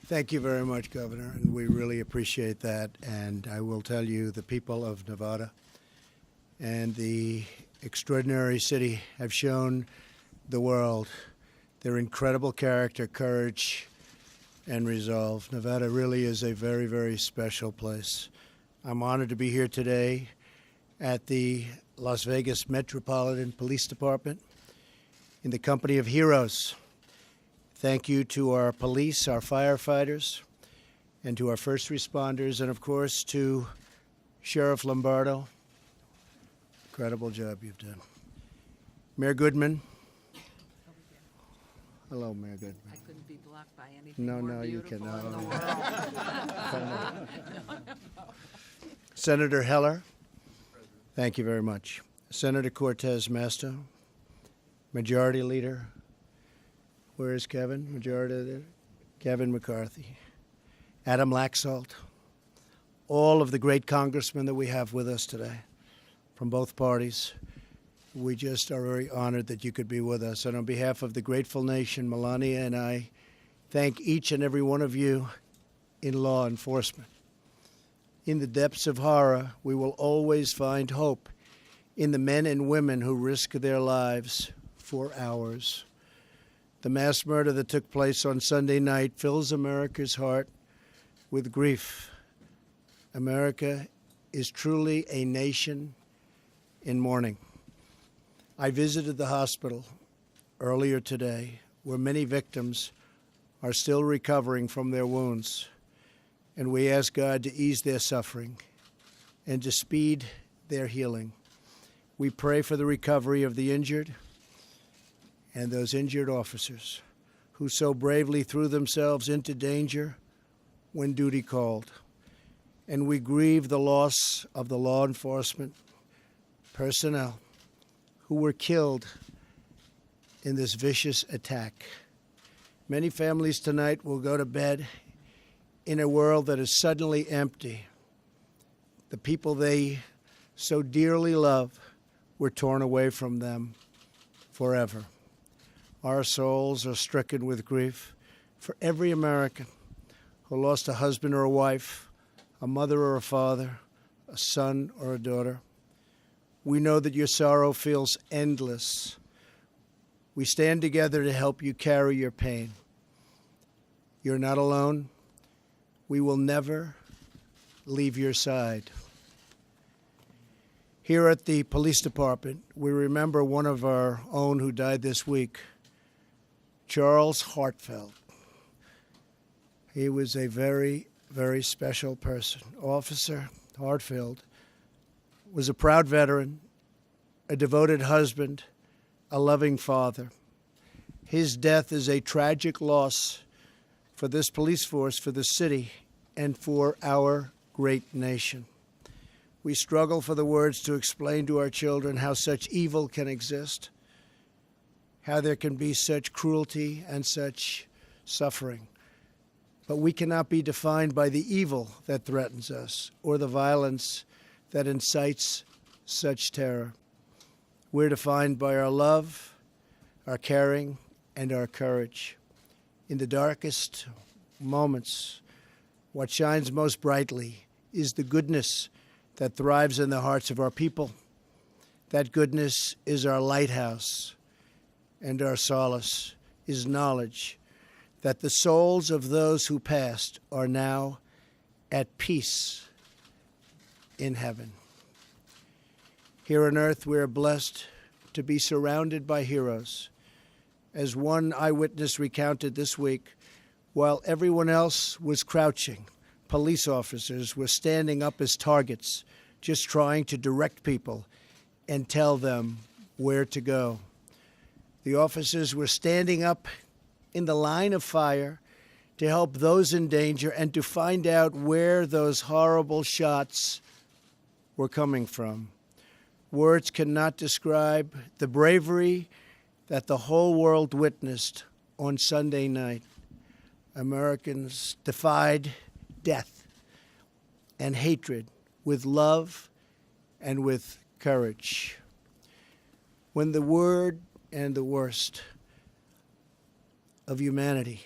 Thank you very much, Governor, and we really appreciate that. And I will tell you, the people of Nevada and the extraordinary city have shown the world their incredible character, courage, and resolve. Nevada really is a very, very special place. I'm honored to be here today at the Las Vegas Metropolitan Police Department in the company of heroes. Thank you to our police, our firefighters, and to our first responders, and of course to Sheriff Lombardo. Incredible job you've done. Mayor Goodman. Hello, Mayor Goodman. I couldn't be blocked by anything No, more no, you beautiful cannot. in the world. Senator Heller. Thank you very much. Senator Cortez Masto. Majority Leader. Where is Kevin? Majority Leader. Kevin McCarthy. Adam Laxalt. All of the great congressmen that we have with us today from both parties. We just are very honored that you could be with us. And on behalf of the grateful nation, Melania and I thank each and every one of you in law enforcement. In the depths of horror, we will always find hope in the men and women who risk their lives for ours. The mass murder that took place on Sunday night fills America's heart with grief. America is truly a nation in mourning. I visited the hospital earlier today, where many victims are still recovering from their wounds, and we ask God to ease their suffering and to speed their healing. We pray for the recovery of the injured and those injured officers who so bravely threw themselves into danger when duty called. And we grieve the loss of the law enforcement personnel who were killed in this vicious attack. Many families tonight will go to bed in a world that is suddenly empty. The people they so dearly love were torn away from them forever. Our souls are stricken with grief for every American who lost a husband or a wife, a mother or a father, a son or a daughter. We know that your sorrow feels endless. We stand together to help you carry your pain. You're not alone. We will never leave your side. Here at the police department, we remember one of our own who died this week, Charles Hartfeld. He was a very, very special person. Officer Hartfeld was a proud veteran, a devoted husband, a loving father. His death is a tragic loss for this police force, for the city, and for our great nation. We struggle for the words to explain to our children how such evil can exist, how there can be such cruelty and such suffering. But we cannot be defined by the evil that threatens us or the violence that incites such terror. We're defined by our love, our caring, and our courage. In the darkest moments, what shines most brightly is the goodness that thrives in the hearts of our people. That goodness is our lighthouse, and our solace is knowledge that the souls of those who passed are now at peace in heaven. Here on earth, we are blessed to be surrounded by heroes. As one eyewitness recounted this week, while everyone else was crouching, police officers were standing up as targets, just trying to direct people and tell them where to go. The officers were standing up in the line of fire to help those in danger and to find out where those horrible shots were coming from. Words cannot describe the bravery that the whole world witnessed on Sunday night. Americans defied death and hatred with love and with courage. When the word and the worst of humanity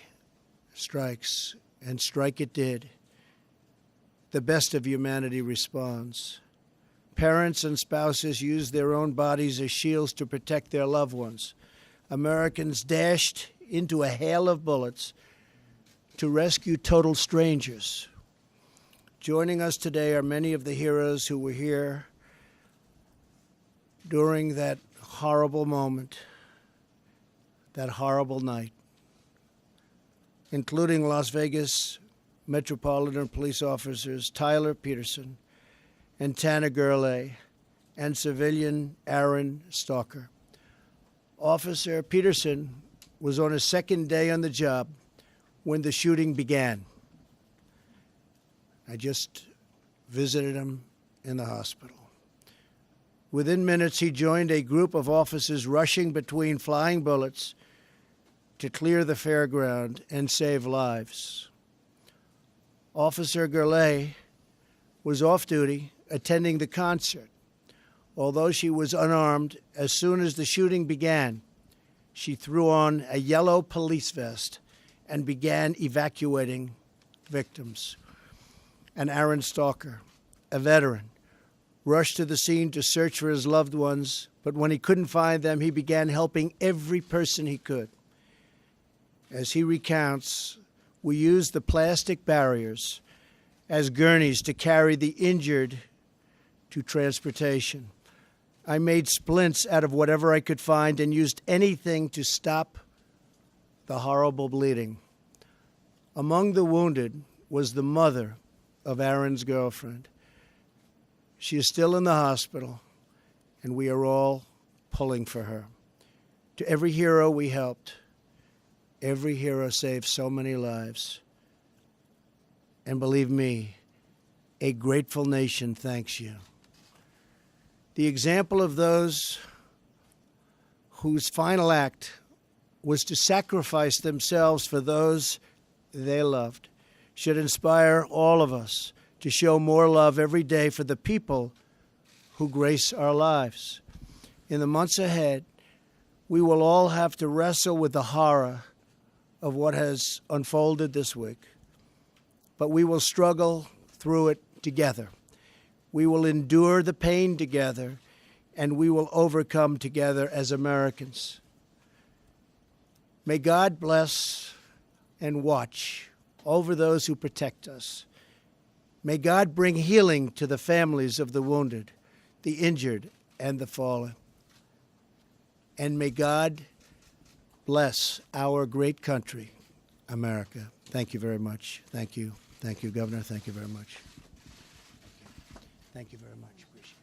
strikes, and strike it did. The best of humanity responds. Parents and spouses used their own bodies as shields to protect their loved ones. Americans dashed into a hail of bullets to rescue total strangers. Joining us today are many of the heroes who were here during that horrible moment, that horrible night, including Las Vegas Metropolitan Police officers Tyler Peterson and Tanner Gurley and civilian Aaron Stalker. Officer Peterson was on his second day on the job when the shooting began. I just visited him in the hospital. Within minutes, he joined a group of officers rushing between flying bullets to clear the fairground and save lives. Officer Gurley was off duty attending the concert. Although she was unarmed, as soon as the shooting began, she threw on a yellow police vest and began evacuating victims. And Aaron Stalker, a veteran, rushed to the scene to search for his loved ones, but when he couldn't find them, he began helping every person he could. As he recounts, we used the plastic barriers as gurneys to carry the injured to transportation. I made splints out of whatever I could find and used anything to stop the horrible bleeding. Among the wounded was the mother of Aaron's girlfriend. She is still in the hospital, and we are all pulling for her. To every hero we helped, every hero saved so many lives. And believe me, a grateful nation thanks you. The example of those whose final act was to sacrifice themselves for those they loved should inspire all of us to show more love every day for the people who grace our lives. In the months ahead, we will all have to wrestle with the horror of what has unfolded this week, but we will struggle through it together. We will endure the pain together, and we will overcome together as Americans. May God bless and watch over those who protect us. May God bring healing to the families of the wounded, the injured, and the fallen. And may God bless our great country, America. Thank you very much. Thank you. Thank you, Governor. Thank you very much. Thank you very much. Appreciate it.